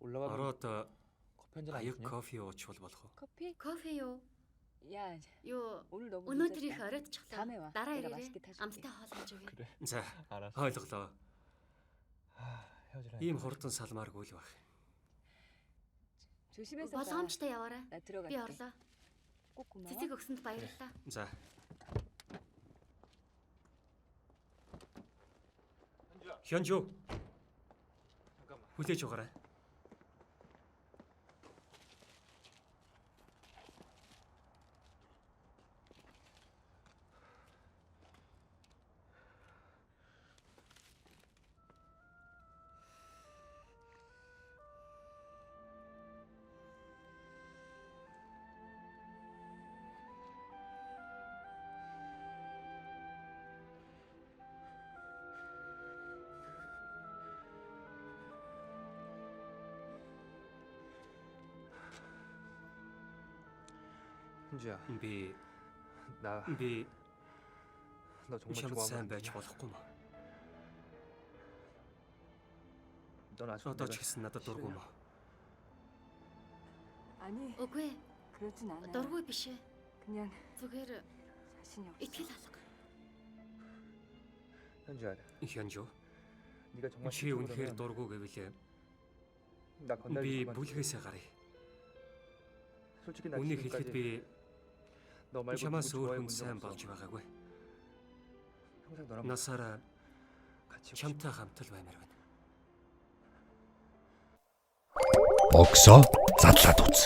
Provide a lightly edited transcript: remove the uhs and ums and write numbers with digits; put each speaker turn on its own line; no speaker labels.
올라가면
ороод
커피 한잔 안
аяг
주냐?
кофе уучвал болох уу?
커피?
Кофе юу?
야,
Юу
오늘 너무
өнөөдөр их
늦었다.
оройтчихлаа.
다음에 와.
Дараа
내가
ирээрээ.
맛있게 타줄게.
Амттай хоол хийж өгье.
그래.
За,
알았어.
ойлголоо.
헤어지라.
Ийм хурдан салмааргүй л байх.
조심해서 가.
Болгоомжтой яваарай.
나
Би
들어갈게.
орлоо.
꼭 고마워.
Цэцэг өгсөнд баярлалаа.
За, 현주.
잠깐만.
хүлээж угаарай.
현주야,
Би
나 너 정말
чамд сайн
좋아하는
байж
거야.
болохгүй мó?
넌 아직도
Одоо
내가
ч гэсэн надад дургүй мó?
아니,
Үгүй ээ.
그렇진 않아.
Дургүй биш ээ.
그냥
Зүгээр
자신이 없어.
итгэл алга.
현주야,
현주,
네가 정말
чи
싫다고
үнэхээр
그러면
дургүй гэвэл
나
би
건달지 그만.
бүлгээсээ гарыг.
솔직히 나
Үнийг хэлэхэд
지금까지
би
너 말고 누구
чамаас өөр
좋아해
хүн
본 적
сайн
없어.
болж байгаагүй.
평생 너랑
Насаараа
같이
чамтай хамт л баймаар байна.
Боксоо задлаад үз.